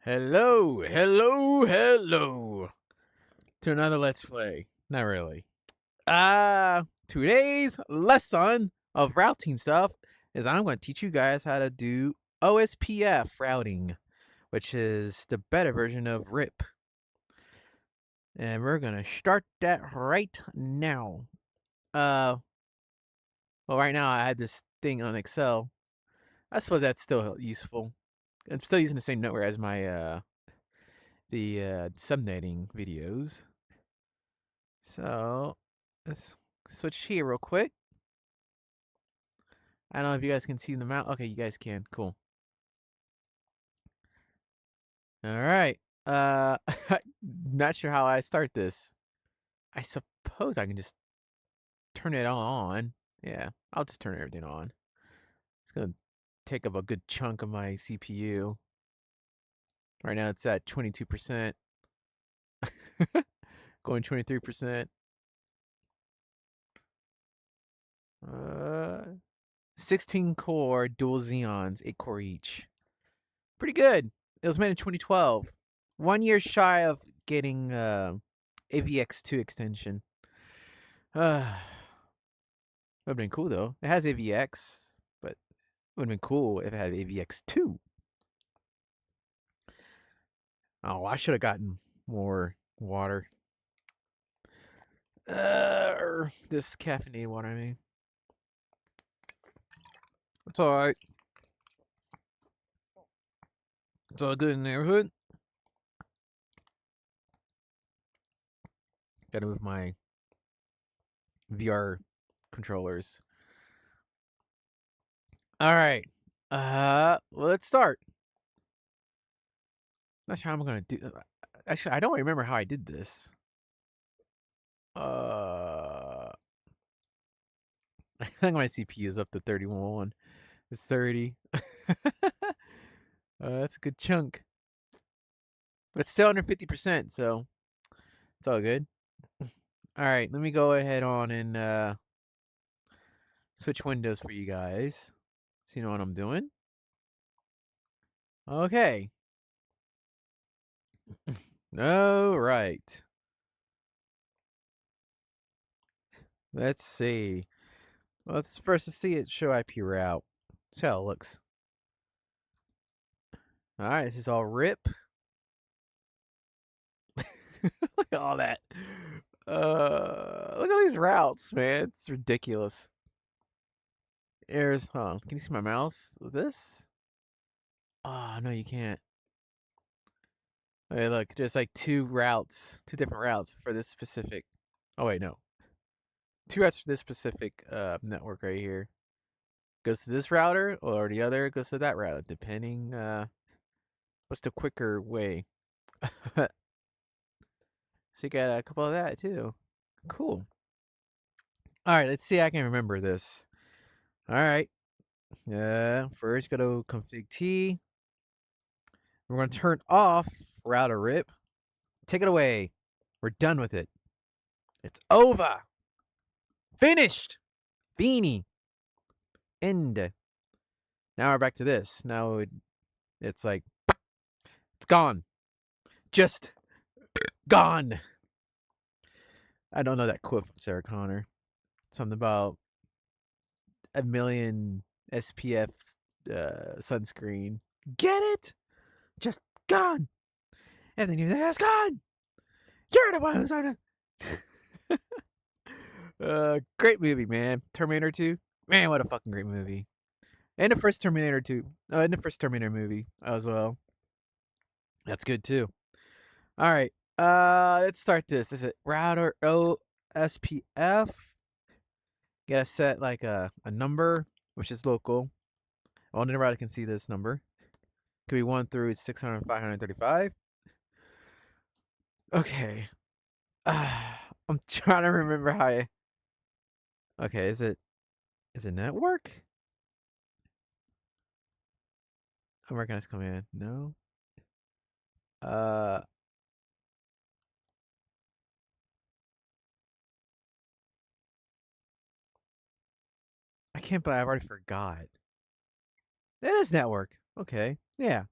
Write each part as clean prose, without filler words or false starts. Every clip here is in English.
Hello, hello, hello to another Let's Play. Not really. Today's lesson of routing stuff is I'm going to teach you guys how to do OSPF routing, which is the better version of RIP. And we're going to start that right now. Uh, well, right now I had this thing on Excel. I suppose that's still useful. I'm still using the same network as my subnetting videos. So let's switch here real quick. I don't know if you guys can see the mount. Okay, you guys can. Cool. All right. Not sure how I start this. I suppose I can just turn it on. Yeah, I'll just turn everything on. It's gonna take up a good chunk of my CPU. Right now it's at 22%. Going 23%. 16 core dual Xeons, 8 core each. Pretty good. It was made in 2012. 1 year shy of getting AVX2 extension. Would have been cool though. It has AVX, but it would have been cool if it had AVX2. Oh, I should have gotten more water. This caffeinated water, I mean. It's alright. It's all good in the neighborhood. Gotta move my VR controllers. Alright. Let's start. Not sure how I'm gonna do. Actually, I don't remember how I did this. I think my CPU is up to 31. It's 30. That's a good chunk. But still under 50%, so it's all good. All right, let me go ahead on and switch windows for you guys. So you know what I'm doing. Okay. All right. Let's see. Well, let's first see it show IP route. See how it looks. All right, this is all RIP. Look at all that. Look at these routes, man. It's ridiculous. Can you see my mouse with this? Oh, no, you can't. Okay, look, there's like two different routes for this specific. Oh, wait, no. Two routes for this specific network right here. Goes to this router, or the other goes to that route, depending what's the quicker way. So you got a couple of that too. Cool. All right, let's see if I can remember this. All right. First go to config T. We're going to turn off router RIP. Take it away. We're done with it. It's over. Finished. Beanie. End. Now we're back to this. Now it's like, it's gone. Just gone. I don't know that quote from Sarah Connor. Something about a million SPF sunscreen. Get it? Just gone. Everything you there is gone. You're the one who's on it. Great movie, man. Terminator 2. Man, what a fucking great movie. And the first Terminator 2. And the first Terminator movie as well. That's good too. All right. Let's start this. Is it router OSPF? Gotta set like a number, which is local. Only the router can see this number. Could be 1 through 600, 535. Okay. I'm trying to remember how I. Okay, is it network? I'm working on this command. No. Uh I can't believe I've already forgot. It is network. Okay. Yeah.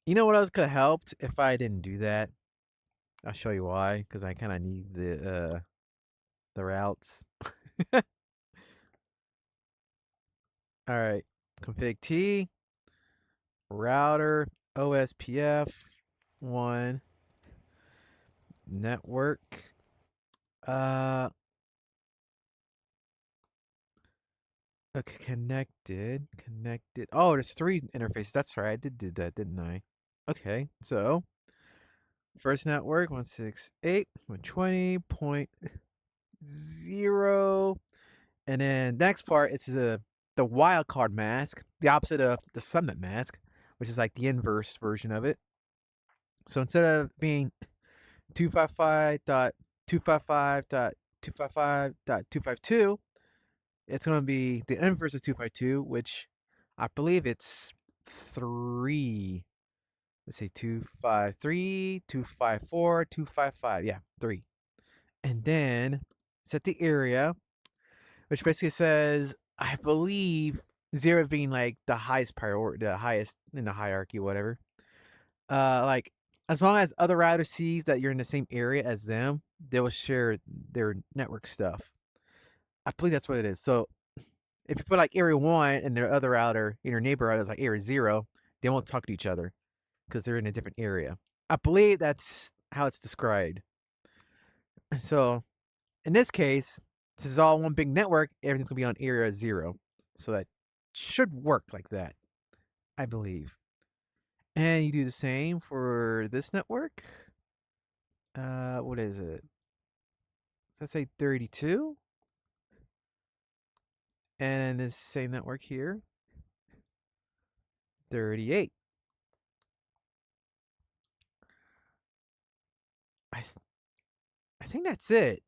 You know what else could have helped if I didn't do that? I'll show you why. Because I kinda need the routes. Alright. Config T, router, OSPF, 1, network. Uh, okay, connected. Oh, there's 3 interfaces. That's right. I did do that, didn't I? Okay, so first network 168.120.0, and then next part it's the wildcard mask, the opposite of the subnet mask, which is like the inverse version of it. So instead of being 255.255.255.252, it's going to be the inverse of 252, which I believe it's 3. Let's see, 253, 254, 255. Yeah, 3. And then set the area, which basically says, I believe, 0 being like the highest priority, the highest in the hierarchy, whatever. Like, as long as other routers sees that you're in the same area as them, they will share their network stuff. I believe that's what it is. So if you put like area 1 and their other router in your neighbor router is like area 0, they won't talk to each other because they're in a different area. I believe that's how it's described. So in this case, this is all one big network. Everything's gonna be on area 0, so that should work like that, I believe. And you do the same for this network. What is it? Let's say 32, and this same network here, 38. I th- I think that's it.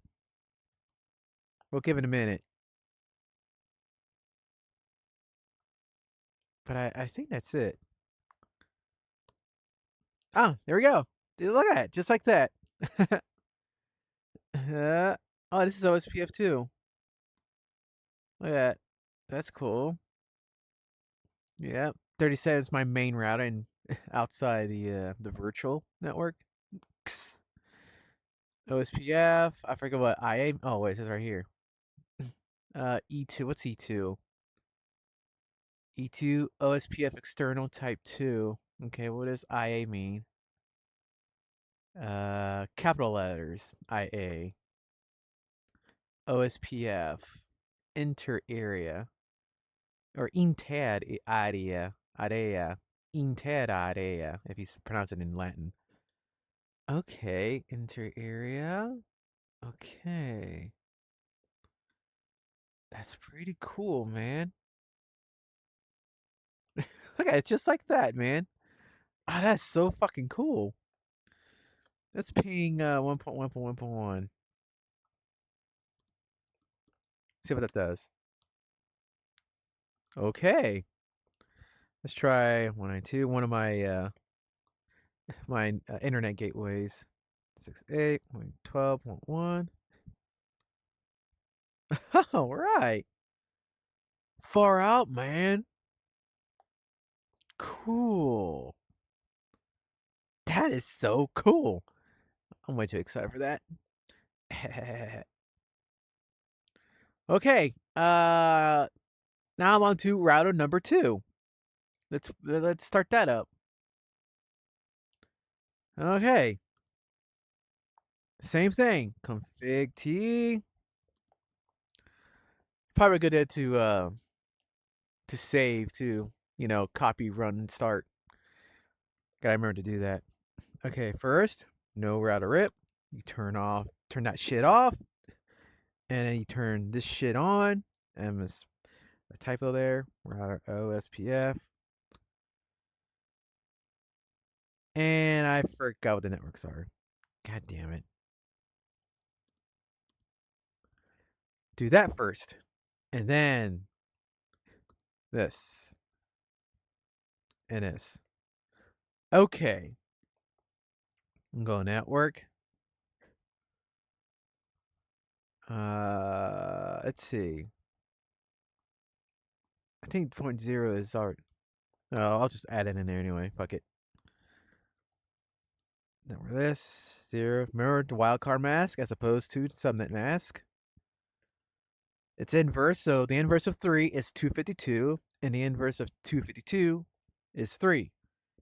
We'll give it a minute, but I think that's it. Oh, there we go. Dude, look at it, just like that. Oh, this is OSPF too. Look at that. That's cool. Yeah, 37 is my main router and outside the virtual network. OSPF. I forget what IA. Oh wait, it says right here. E2. What's E2? E2 OSPF external type 2. Okay, what does IA mean? Capital letters. IA. OSPF. Inter area. Or inter area. Area. Inter area, if you pronounce it in Latin. Okay, inter area. Okay. That's pretty cool, man. Look at it, just like that, man. Oh, that's so fucking cool. That's ping 1.1.1.1. See what that does. Okay. Let's try 192, one of my internet gateways. 68.12.1. All right. Far out, man. Cool. That is so cool. I'm way too excited for that. Okay. Now I'm on to router number 2. Let's start that up. Okay. Same thing. Config T. Probably a good idea to save too. You know, copy, run, and start. Gotta remember to do that. Okay, first, no router rip. You turn that shit off, and then you turn this shit on. And there's a typo there. Router OSPF. And I forgot what the networks are. God damn it. Do that first. And then this. And this. Okay. Go network. Let's see. I think point 0 is already. Oh, I'll just add it in there anyway. Fuck it. Remember this. 0. Remember the wildcard mask as opposed to subnet mask. It's inverse, so the inverse of 3 is 252, and the inverse of 252 is 3.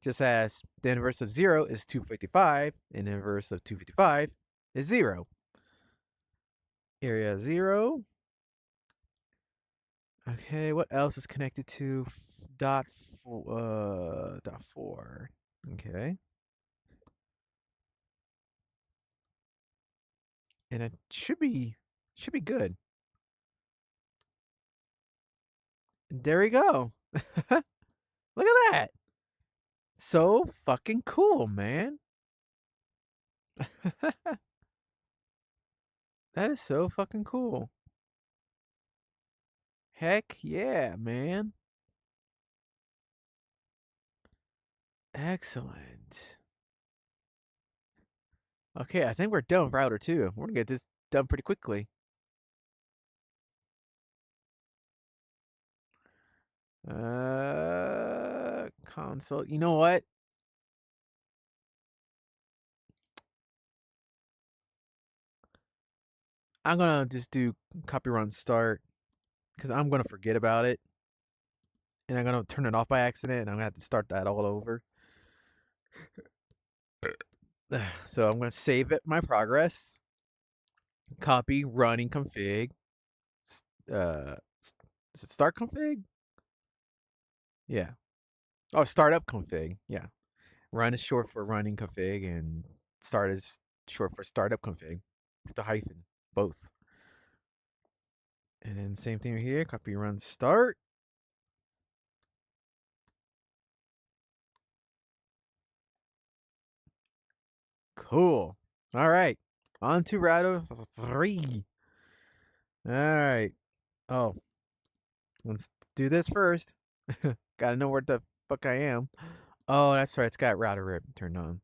Just as the inverse of 0 is 255, and the inverse of 255 is 0. Area 0. Okay, what else is connected to dot 4? Okay. And it should be good. There we go. Look at that. So fucking cool, man. That is so fucking cool. Heck yeah, man. Excellent. Okay, I think we're done with router 2. We're gonna get this done pretty quickly. Console. You know what? I'm gonna just do copy run start because I'm gonna forget about it, and I'm gonna turn it off by accident, and I'm gonna have to start that all over. So I'm gonna save it my progress. Copy running config. Uh, is it start config? Yeah. Oh, startup config. Yeah. Run is short for running config, and start is short for startup config with the hyphen, both. And then same thing here. Copy run start. Cool. All right. On to router 3. All right. Oh, let's do this first. Gotta know where the fuck I am. Oh, that's right. It's got router rip turned on.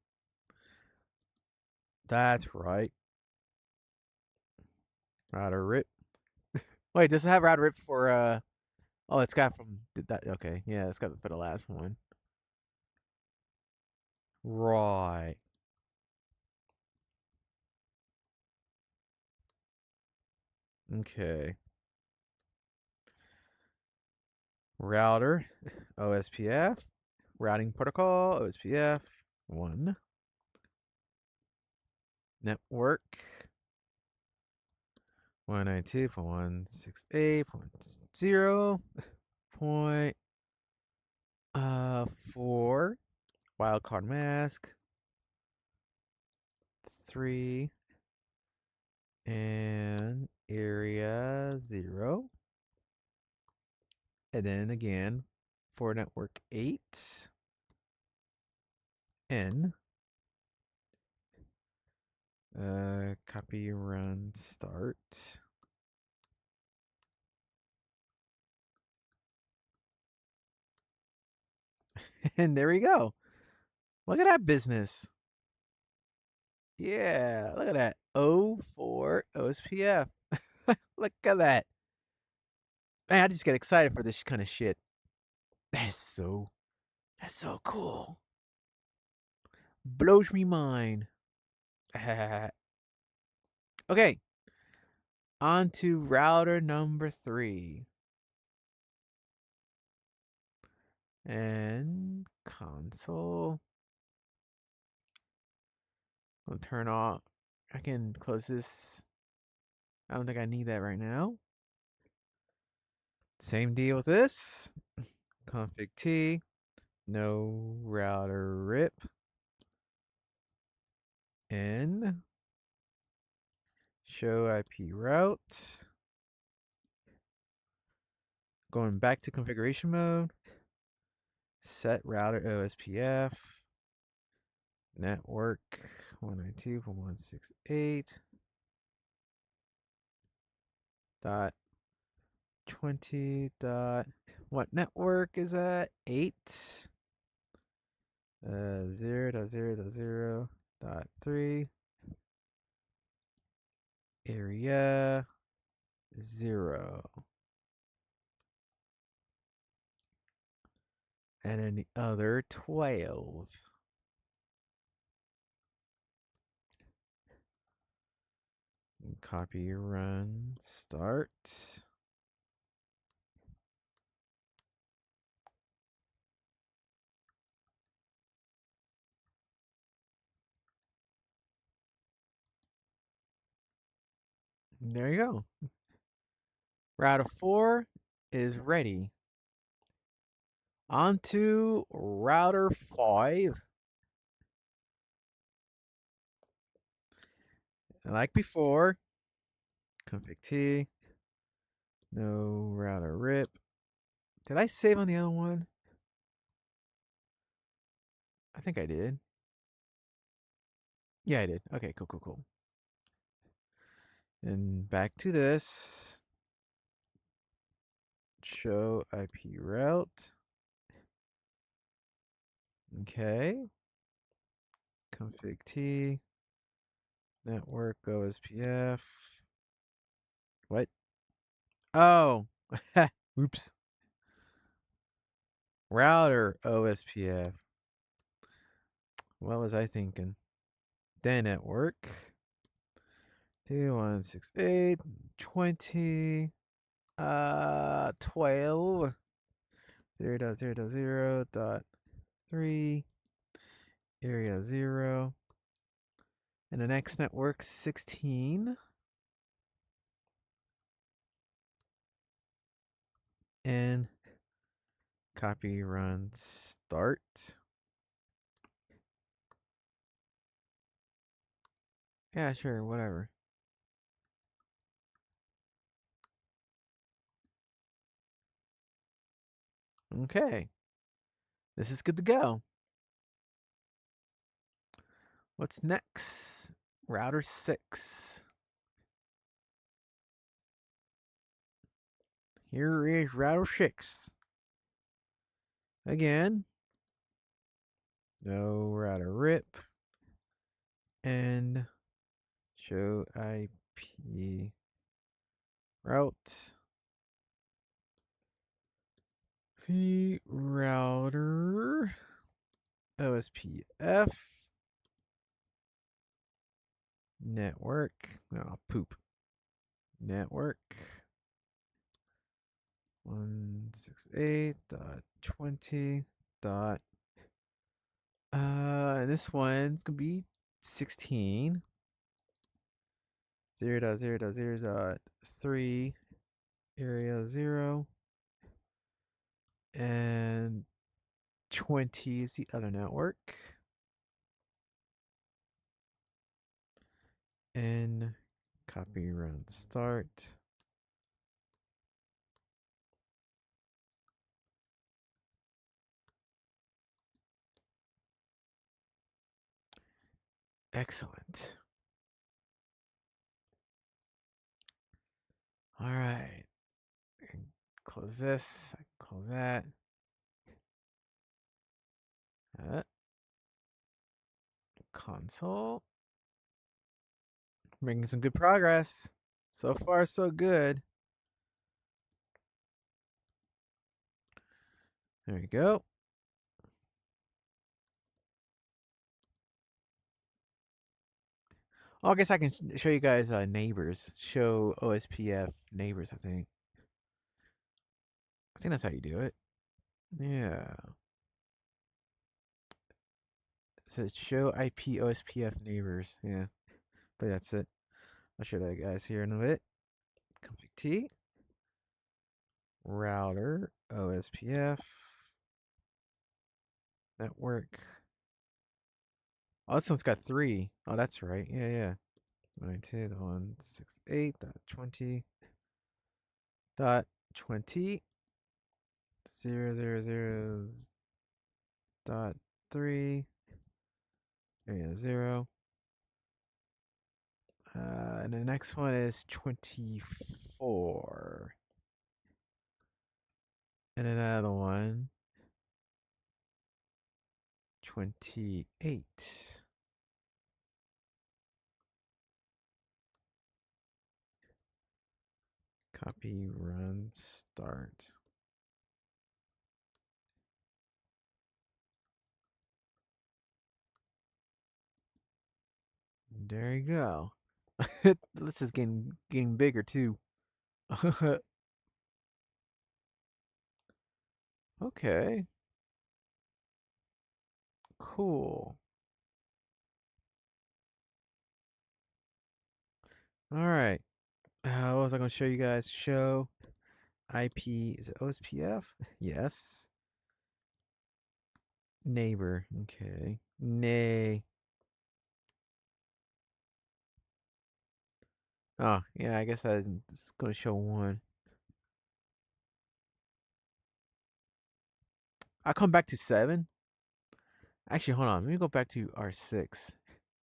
That's right. Router rip. Wait, does it have router rip for oh, it's got from did that okay. Yeah, it's got for the last one. Right. Okay. Router OSPF. Routing protocol OSPF 1. Network 192.168.0.4 wildcard mask 3 and area 0, and then again for network 8 n copy run start. And there we go. Look at that business. Yeah, look at that. O4 OSPF. Look at that. Man, I just get excited for this kind of shit. That's so cool. Blows me mind. Okay. On to router number 3. And console. I'll turn off. I can close this. I don't think I need that right now. Same deal with this. Config T. No router rip. N. Show IP route. Going back to configuration mode. Set router OSPF. Network 192.168. Dot 20 dot what network is that? 8 0.0.0.3 area 0, and then the other 12. Copy, run, start. There you go. Router 4 is ready. On to router 5. And like before, config T, no router rip. Did I save on the other one? I think I did. Yeah, I did. Okay, cool, cool, cool. And back to this. Show IP route. Okay. Config T. Network OSPF. What? Oh. Oops. Router OSPF. What was I thinking? Then network. 2168 20 12 0.0.0.3 area 0 and the next network 16 and copy run start. Yeah, sure, whatever. Okay. This is good to go. What's next? Router 6. Here is router 6. Again, no router rip. And show IP route. The router OSPF network. Oh, poop. Network 168.20. This one's gonna be 16. 0.0.0.3 area 0 and 20 is the other network. And copy run start. Excellent. All right. Close this. Close that. Console. Making some good progress. So far, so good. There we go. Oh, I guess I can show you guys neighbors. Show OSPF neighbors, I think. I think that's how you do it. Yeah. It says show IP OSPF neighbors. Yeah. But that's it. I'll show that guys here in a bit. Config T. Router OSPF. Network. Oh, this one's got 3. Oh, that's right. Yeah, yeah. 92.168.20.20 0.0.0.3 area 0. And the next one is 24. And another one, 28. Copy, run, start. There you go. This is getting bigger too. Okay, cool. All right. What was I gonna show you guys? Show IP. Is it OSPF? Yes. Neighbor. Okay. Nay. Oh, yeah, I guess I'm just gonna show one. I'll come back to 7. Actually, hold on. Let me go back to R6.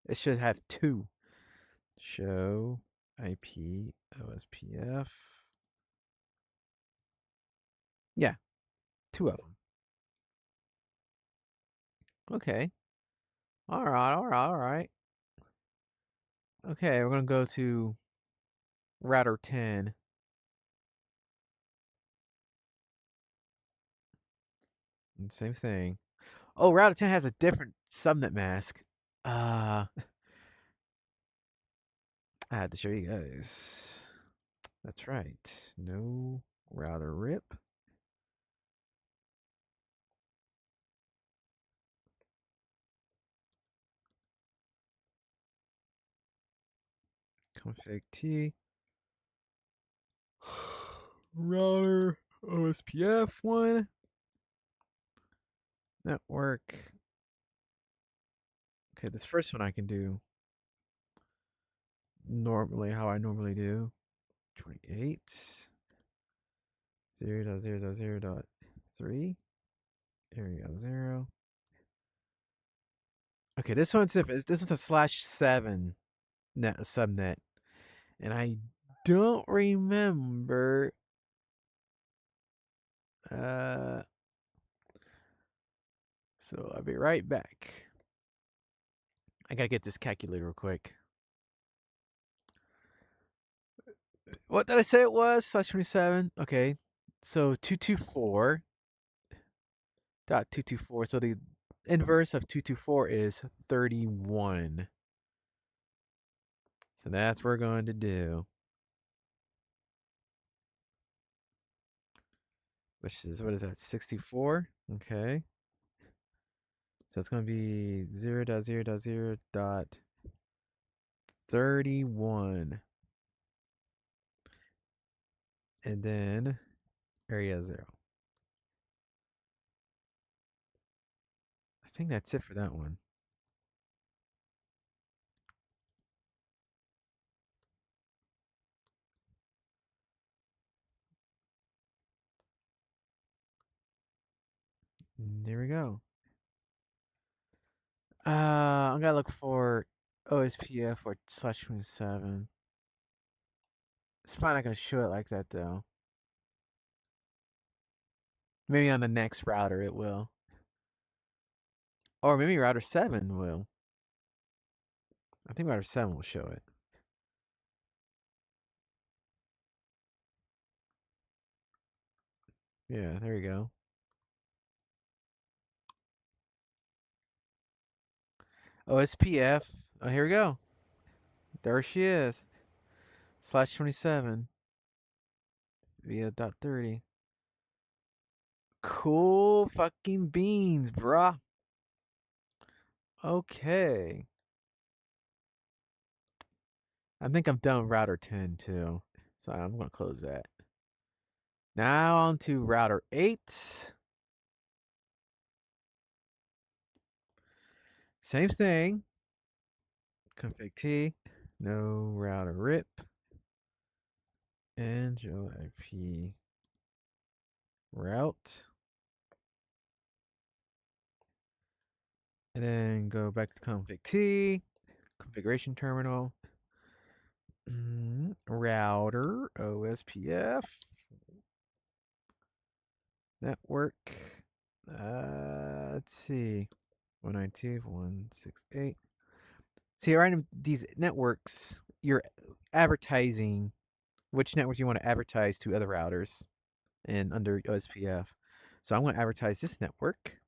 It should have 2. Show IP OSPF. Yeah, 2 of them. Okay. All right, all right, all right. Okay, we're gonna go to router 10. And same thing. Oh, router 10 has a different subnet mask. Uh, I had to show you guys. That's right. No router rip. Config T. Router OSPF 1. Network. Okay, this first one I can do normally how I normally do. 28. 0.0.0.3. Area 0. Okay, this one's different. This is a /7 net subnet. And I don't remember uh so I'll be right back. I gotta get this calculator real quick. What did I say it was? /27. Okay. So 224.224. So the inverse of 224 is 31. So that's what we're going to do. Which is, what is that? 64? Okay. So it's going to be 0.0.0.31. And then area 0. I think that's it for that one. There we go. I'm gonna look for OSPF or /27. It's probably not gonna show it like that though. Maybe on the next router it will. Or maybe router 7 will. I think router 7 will show it. Yeah, there you go. OSPF. Oh, here we go. There she is. /27 via .30. Cool fucking beans, bruh. Okay. I think I'm done with router 10 too. So I'm going to close that. Now on to router 8. Same thing. Config T. No router rip. And Joe IP route. And then go back to config T. Configuration terminal. Router OSPF. Network. Let's see. 192.168. See, right in these networks, you're advertising which network you want to advertise to other routers and under OSPF. So I'm going to advertise this network,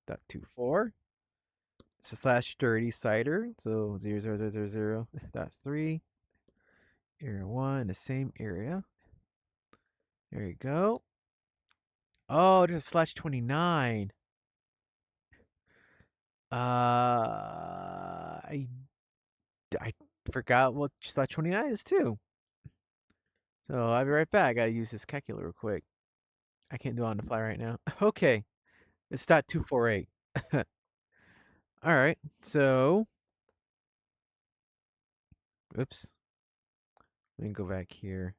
.24, slash dirty cider. So 00000 that's 3. Area 1, the same area. There you go. Oh, there's a slash 29. I forgot what slash 29 is too. So I'll be right back. I gotta use this calculator real quick. I can't do it on the fly right now. Okay. It's dot 248. All right. So, oops. Let me go back here.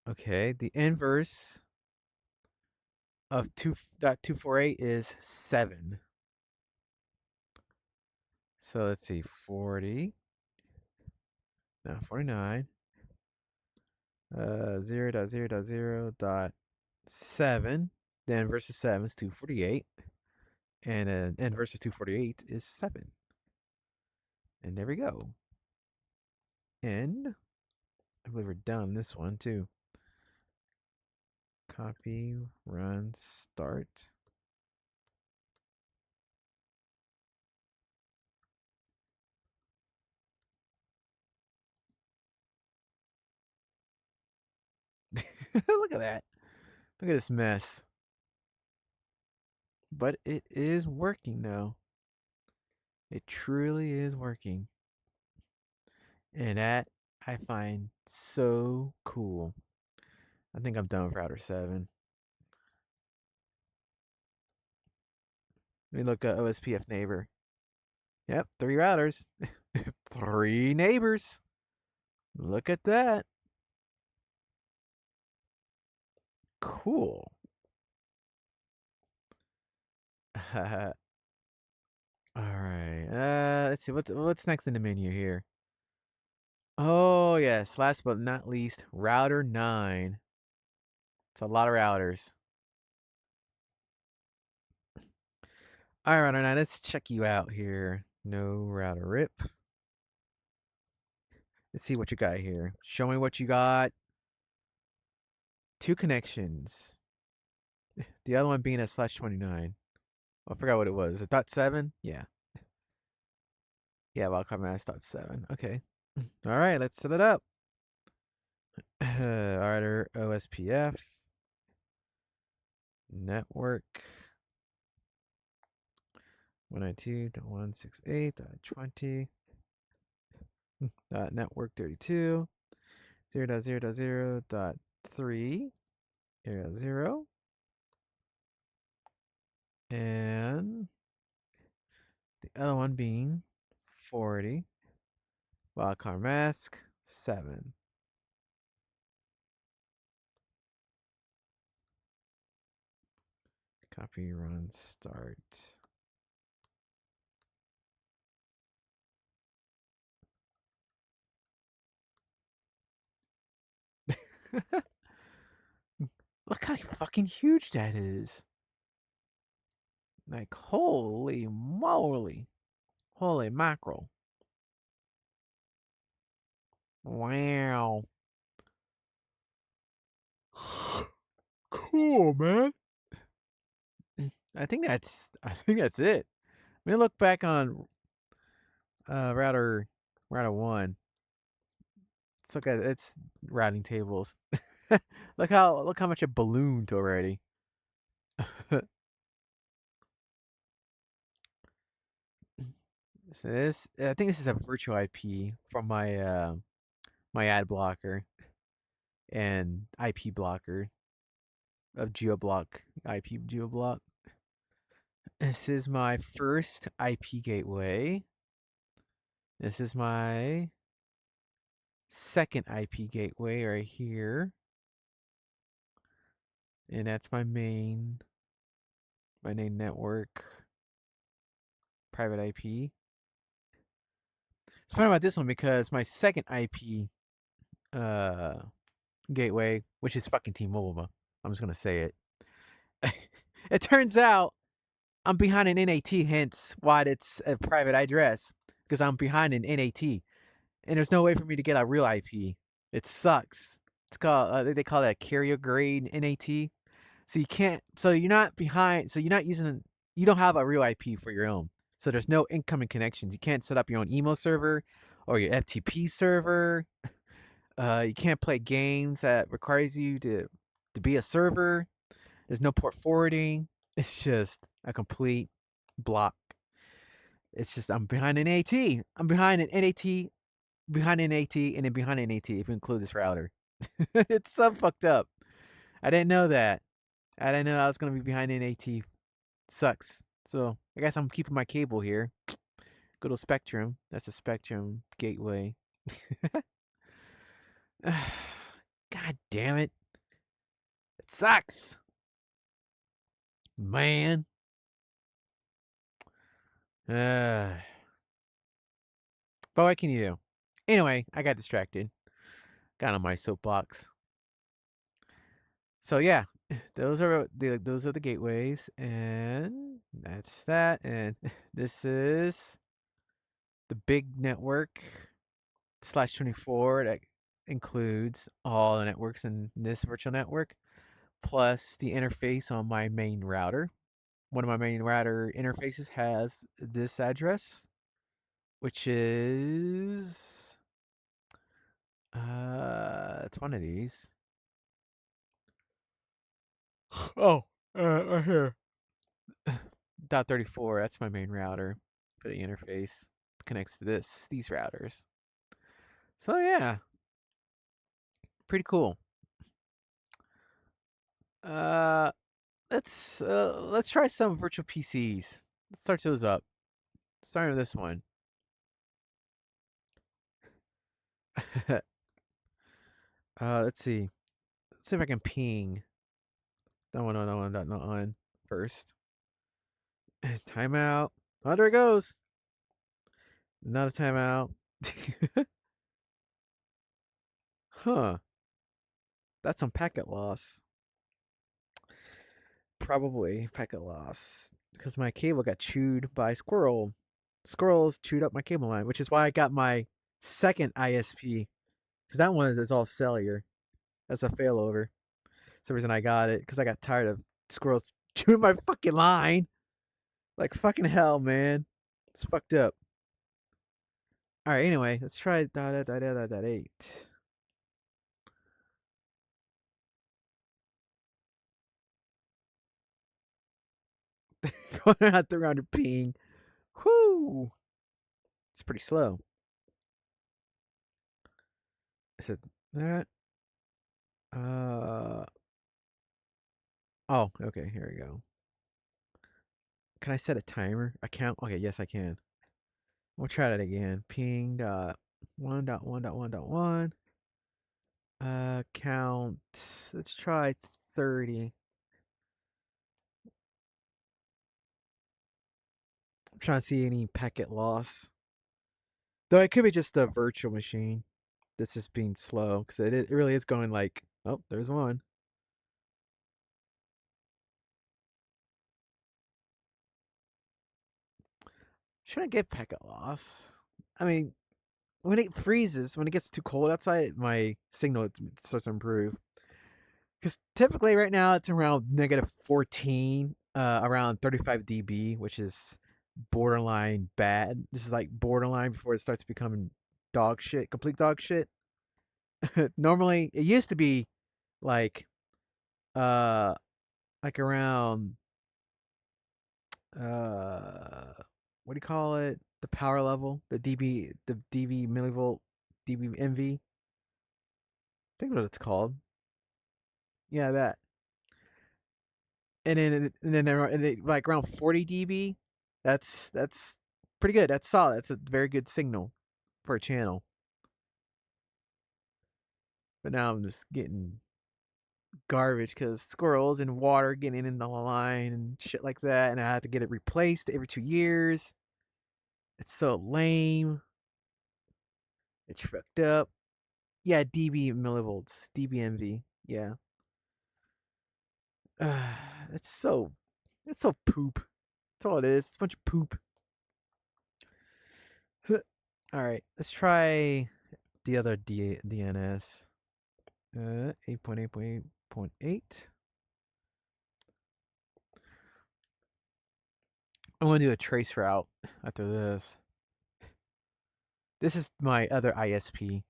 Okay. The inverse of 2.248 is 7. So let's see. 40. No, 49. 0.0.0.7. The inverse of 7 is 248. And an inverse of 248 is 7. And there we go. And I believe we're done this one too. Copy, run, start. Look at that. Look at this mess. But it is working now. It truly is working. And that I find so cool. I think I'm done with router 7. Let me look at OSPF neighbor. Yep, 3 routers. 3 neighbors. Look at that. Cool. All right. Let's see what's next in the menu here. Oh yes, last but not least, router 9. It's a lot of routers. All right, router 9. Let's check you out here. No router rip. Let's see what you got here. Show me what you got. 2 connections. The other one being a slash 29. I forgot what it was. Is it .7? Yeah. Yeah, wildcard mask .7. Okay. All right, let's set it up. Alright, OSPF. Network. 192.168.20. Network 32. 0.0.0.3. Area 0. And the other one being 40. Wildcard mask 7. Copy, run, start. Look how fucking huge that is. Like, holy moly. Holy mackerel. Wow. Cool, man. I think that's it. Let me look back on router 1. Let's look at its routing tables. look how much it ballooned already. So I think this is a virtual IP from my my ad blocker and IP blocker of GeoBlock, IP GeoBlock. This is my first IP gateway. This is my second IP gateway right here. And that's my main network private IP. It's funny about this one because my second IP gateway, which is fucking T-Mobile, I'm just gonna say it. It turns out I'm behind an NAT, hence why it's a private address, because I'm behind an NAT, and there's no way for me to get a real IP. It sucks. It's called they call it a carrier grade NAT. So you can't. So you're not behind. So you're not using. You don't have a real IP for your own. So there's no incoming connections. You can't set up your own email server or your FTP server. You can't play games that requires you to be a server. There's no port forwarding. It's just a complete block. It's just I'm behind an AT. I'm behind an NAT, behind an AT, and then behind an AT if you include this router. It's so fucked up. I didn't know that. I didn't know I was gonna be behind an AT. Sucks. So I guess I'm keeping my cable here. Go to Spectrum. That's a Spectrum gateway. God damn it. It sucks. Man. But what can you do? Anyway, I got distracted. Got on my soapbox. So yeah, those are the gateways, and that's that. And this is the big network /24 that includes all the networks in this virtual network, plus the interface on my main router. One of my main router interfaces has this address, which is it's one of these. Oh, right here. Dot 34, that's my main router for the interface. It connects to these routers. So yeah, pretty cool. Uh let's try some virtual PCs. Let's start those up. Starting with this one. Let's see. Let's see if I can ping that one first. Timeout. Oh, there it goes. Not a timeout. Huh. That's some packet loss. Probably packet loss. Because my cable got chewed by squirrel. Squirrels chewed up my cable line, which is why I got my second ISP. Because that one is all cellular. That's a failover. That's the reason I got it. Because I got tired of squirrels chewing my fucking line. Like fucking hell, man. It's fucked up. Alright, anyway, let's try .8. Going out the round of ping. Whoo! It's pretty slow. Is it that? Uh oh, okay, here we go. Can I set a timer? A count? Okay, yes I can. We'll try that again. Ping dot 1.1.1.1. Count. Let's try 30. I'm trying to see any packet loss. Though it could be just a virtual machine that's just being slow because it really is going like, oh, there's one. Should I get packet loss? I mean, when it freezes, when it gets too cold outside, my signal starts to improve. Because typically right now it's around -14, around 35 dB, which is borderline bad. This is like borderline before it starts becoming dog shit, complete dog shit. Normally, it used to be like, uh, like around, uh, what do you call it? The power level, the dB millivolt, dB MV. I think what it's called. Yeah, that. Like around 40 dB. That's pretty good. That's solid. That's a very good signal for a channel. But now I'm just getting garbage because squirrels and water getting in the line and shit like that, and I have to get it replaced every 2 years. It's so lame. It's fucked up. Yeah, dB millivolts, dBmV. Yeah. It's so it's so poop. That's all it is. It's a bunch of poop. All right, let's try the other DNS. 8.8.8.8. I'm gonna do a trace route after this. This is my other ISP.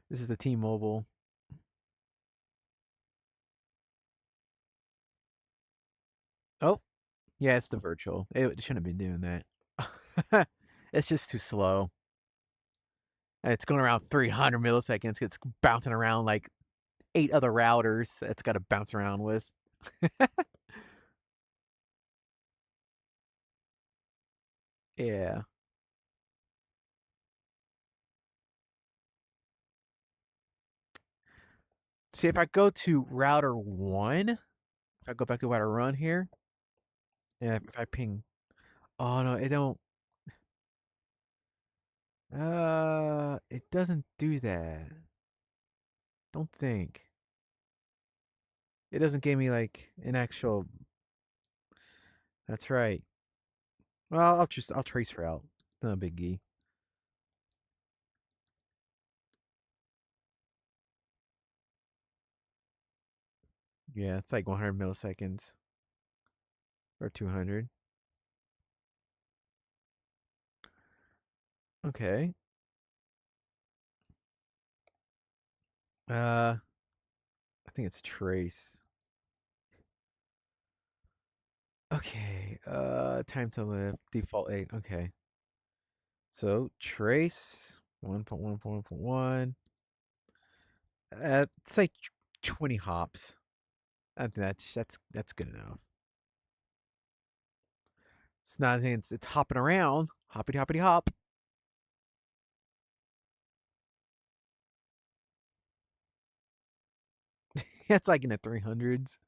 This is the T-Mobile. Oh, yeah, it's the virtual. It shouldn't be doing that. It's just too slow. And it's going around 300 milliseconds. It's bouncing around like 8 other routers it's gotta bounce around with. Yeah. See, if I go to router 1, if I go back to router 1 here, and if I ping oh, no, it don't it doesn't do that. Don't think. It doesn't give me, like, an actual that's right. Well, I'll trace route. No biggie. Yeah, it's like 100 milliseconds or 200. Okay. I think it's trace. Okay, time to live, default 8, okay. So, trace 1.1.1.1, say 20 hops. I think that's good enough. It's not saying it's hopping around, hoppity hoppity hop. It's like in the 300s.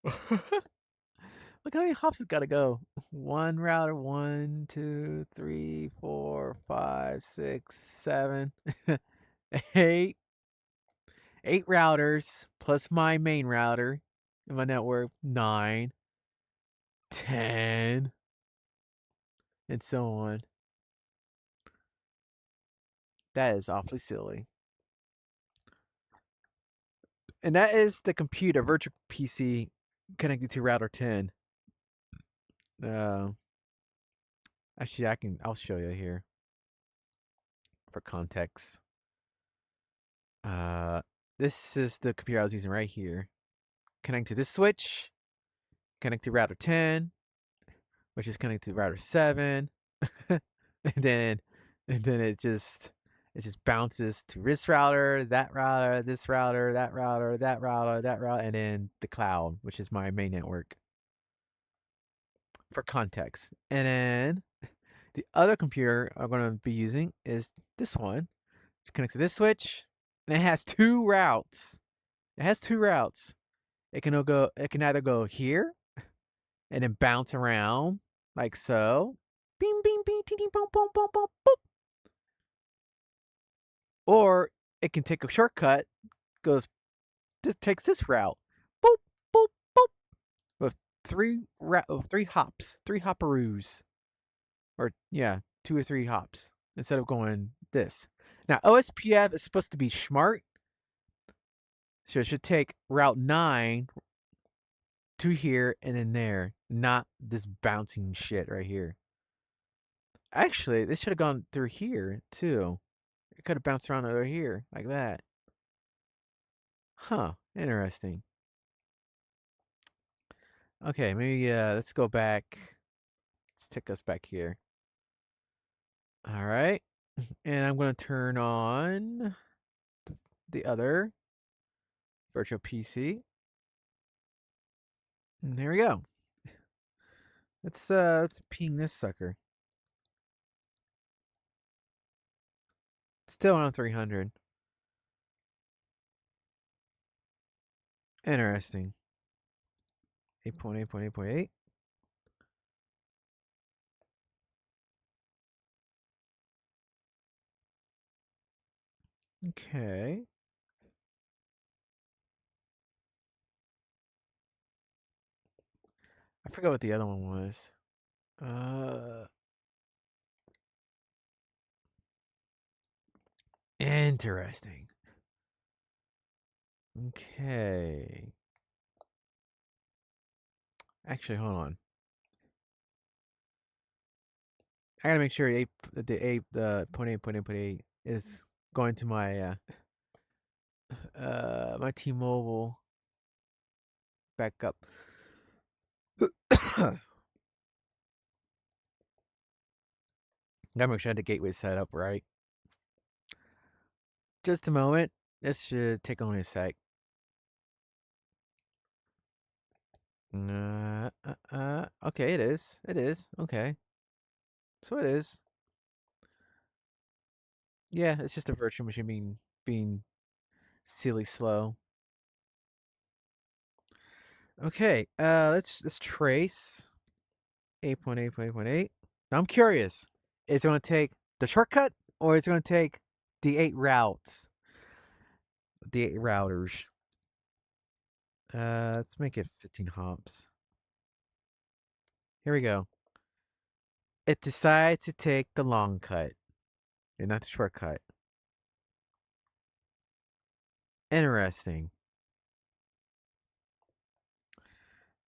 Look how many hops it's gotta go. One router, one, two, three, four, five, six, seven, eight. 8 routers plus my main router in my network, 9, 10, and so on. That is awfully silly. And that is the computer, virtual PC connected to router 10. Uh, Actually, I'll show you here for context. Uh, this is the computer I was using right here. Connect to this switch, connect to router 10, which is connected to router 7. and then it just bounces to this router, that router, this router, that router, that router, that router, and then the cloud, which is my main network for context. And then the other computer I'm going to be using is this one. It connects to this switch, and it has 2 routes. It has 2 routes. It can either go here and then bounce around like so. Bing bing bing ting ting boom boom boom boom boop. Or it can take a shortcut, goes takes this route. Boop boop boop with 3 hops, 3 hopperoos. Or yeah, 2 or 3 hops instead of going this. Now OSPF is supposed to be smart. So it should take route 9 to here and then there, not this bouncing shit right here. Actually, this should have gone through here too. It could have bounced around over here like that. Huh, interesting. Okay, maybe let's go back. Let's take us back here. All right. And I'm going to turn on the other virtual PC. And there we go. Let's ping this sucker. Still on 300. Interesting. 8.8.8.8. Okay. I forgot what the other one was. Uh Interesting. Okay. Actually, hold on. I gotta make sure the point 8 is going to my T-Mobile backup. Gotta make sure the gateway's set up right. Just a moment. This should take only a sec. Okay, it is. It is. Okay. So it is. Yeah, it's just a virtual machine being silly slow. Okay, let's trace 8.8.8.8. Now I'm curious. Is it gonna take the shortcut or is it gonna take the 8 routes? The 8 routers. Let's make it 15 hops. Here we go. It decides to take the long cut and not the shortcut. Interesting.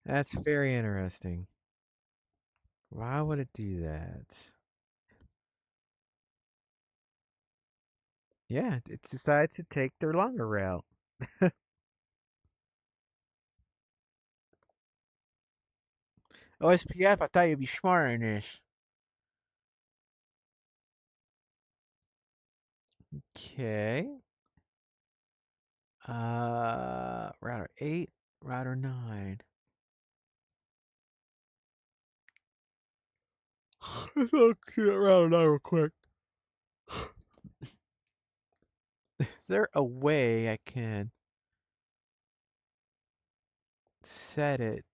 That's very interesting. Why would it do that? Yeah, it decides to take their longer route. OSPF, I thought you'd be smarter than this. Okay. Router 8, router 9. Let's look at router 9 real quick. Is there a way I can set it?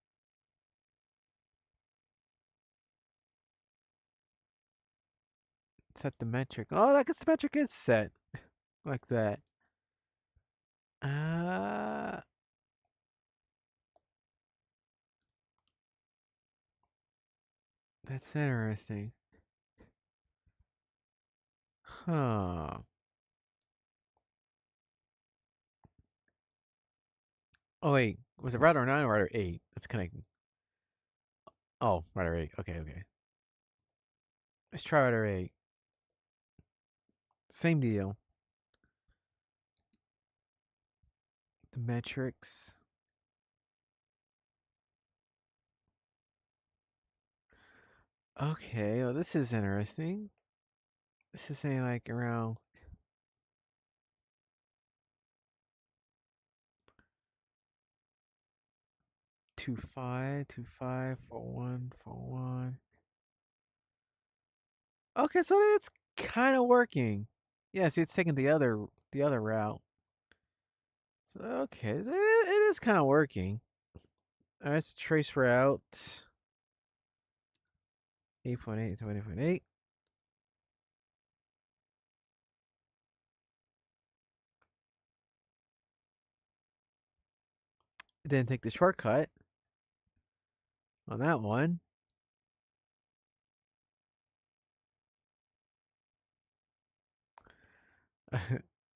Set the metric. Oh, I guess the metric is set like that. Uh, that's interesting. Huh. Oh wait, was it router 9 or router 8? That's connecting. Oh, router 8. Okay, okay. Let's try router 8. Same deal. The metrics. Okay, well this is interesting. This is saying like around 25, 25, 41, 41. Okay, so it's kind of working. Yeah, see, it's taking the other route. So okay, it is kind of working. All right, let's trace route 8.8 to 8.8. It didn't take the shortcut on that one.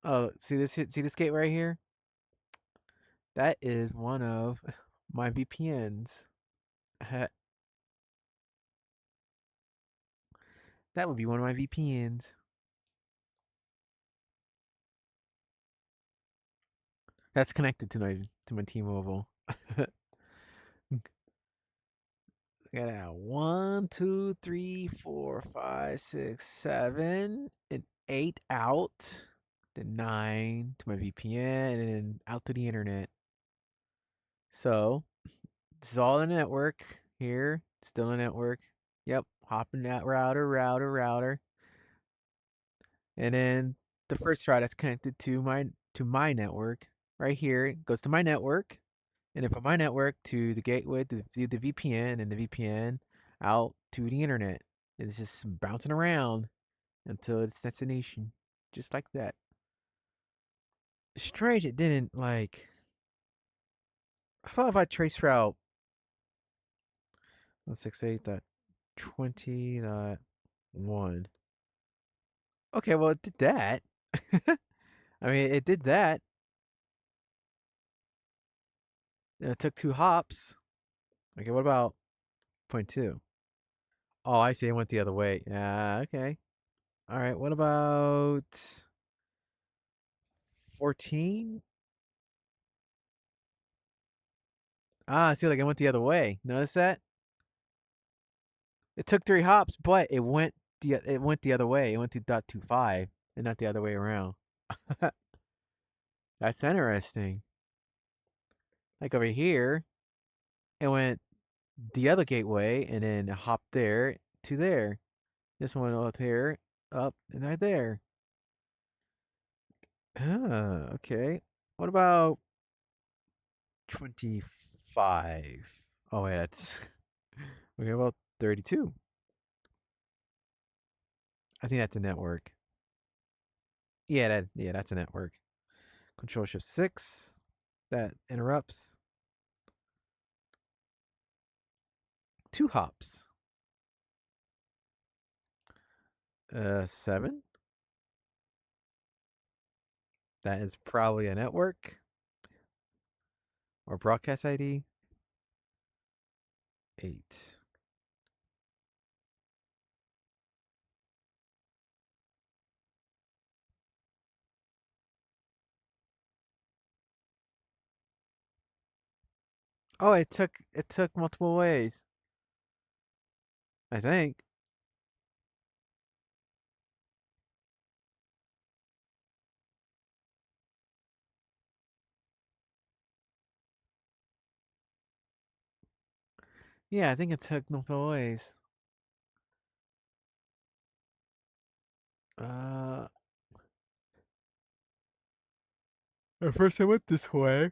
Oh, see this gate right here? That is one of my VPNs. That would be one of my VPNs. That's connected to my T-Mobile. I got 1, 2, 3, 4, 5, 6, 7, and 8 out. Then 9 to my VPN, and then out to the internet. So this is all in the network here. Still in the network. Yep, hopping that router, and then the first route that's connected to my network right here. It goes to my network, and then from my network to the gateway to the VPN, and the VPN out to the internet. It's just bouncing around until its destination, just like that. Strange, it didn't like. I thought if I trace route 168.20.1. Okay, well it did that. I mean, it did that. It took 2 hops. Okay, what about point 2? Oh, I see, it went the other way. Yeah, okay. Alright, what about 14? Ah, see, like, it went the other way. Notice that? It took 3 hops, but it went the other way. It went to .25 and not the other way around. That's interesting. Like, over here, it went the other gateway and then hopped there to there. This one up here, up, and right there. Ah, okay. What about 25? Oh, wait, that's okay, about 32. I think that's a network. Yeah, that's a network. Control Shift 6. That interrupts. 2 hops. 7. That is probably a network or broadcast ID. 8. Oh, it took multiple ways. I think. Yeah, I think it took multiple ways. Uh, at first I went this way,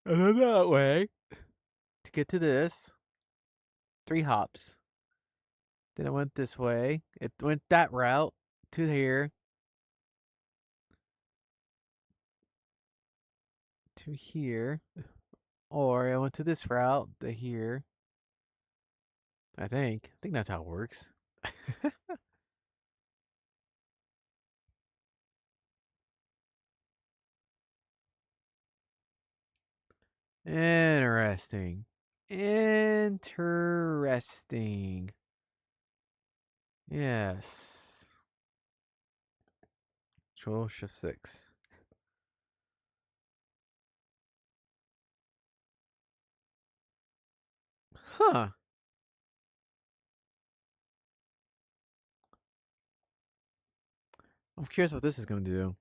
and then that way to get to this. 3 hops. Then it went this way. It went that route to here, to here, or I went to this route to here. I think. I think that's how it works. Interesting. Interesting. Yes. Control Shift 6. Huh. I'm curious what this is going to do.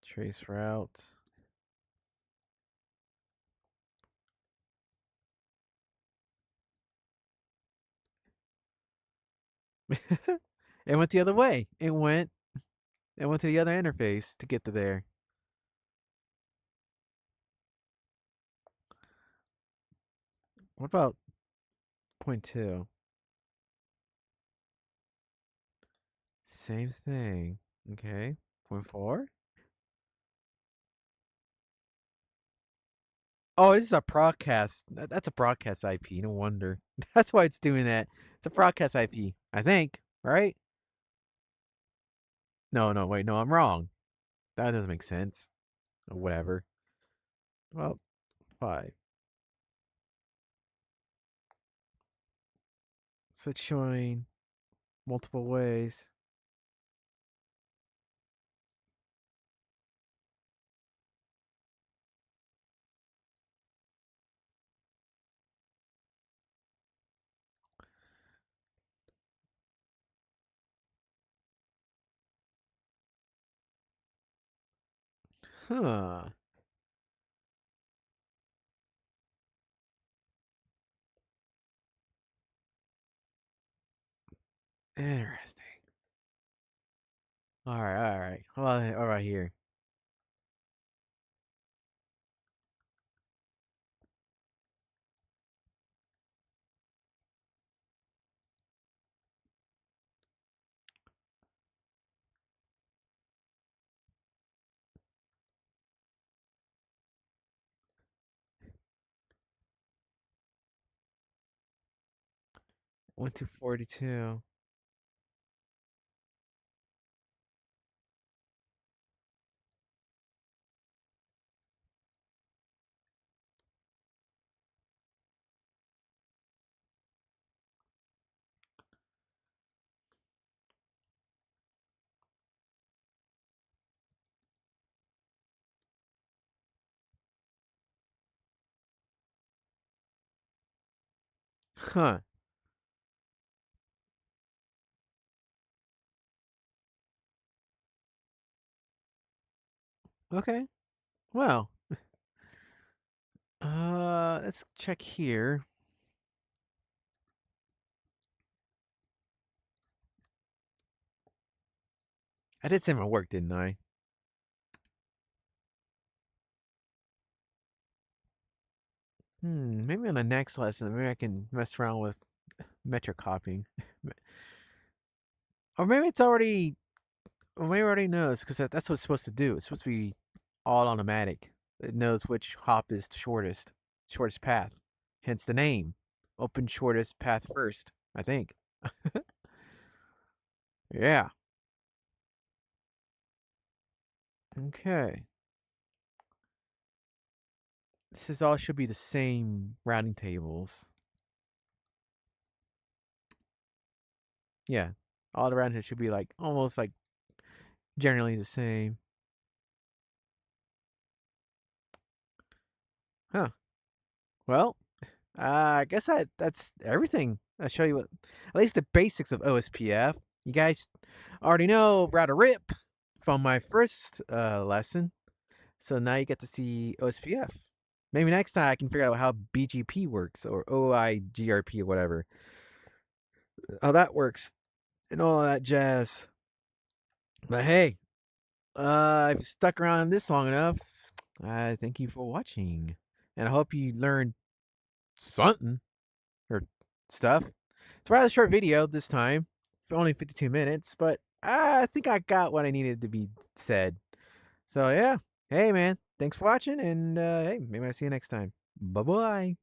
Trace routes. It went the other way. It went to the other interface to get to there. What about point 2? Same thing. Okay. Point 4? Oh, this is a broadcast. That's a broadcast IP. No wonder. That's why it's doing that. It's a broadcast IP. I think. Right? No, no, wait. No, I'm wrong. That doesn't make sense. Or whatever. Well, 5. So it's showing multiple ways. Huh. Interesting. All right, all right. All right here. 1 to 42. Huh. Okay. Well, let's check here. I did say my work, didn't I? Maybe on the next lesson, maybe I can mess around with metric copying. Or maybe it's already, or maybe it already knows because that's what it's supposed to do. It's supposed to be all automatic. It knows which hop is the shortest path. Hence the name. Open shortest path first, I think. Yeah. Okay. This is all should be the same routing tables. Yeah. All around here should be like almost like generally the same. Huh. Well, I guess that's everything. I'll show you what, at least the basics of OSPF. You guys already know router rip from my first lesson. So now you get to see OSPF. Maybe next time I can figure out how BGP works or OIGRP or whatever. How that works and all that jazz. But hey, if you stuck around this long enough, I thank you for watching. And I hope you learned something or stuff. It's a rather short video this time, only 52 minutes, but I think I got what I needed to be said. So yeah, hey man, thanks for watching, and hey, maybe I'll see you next time. Bye bye.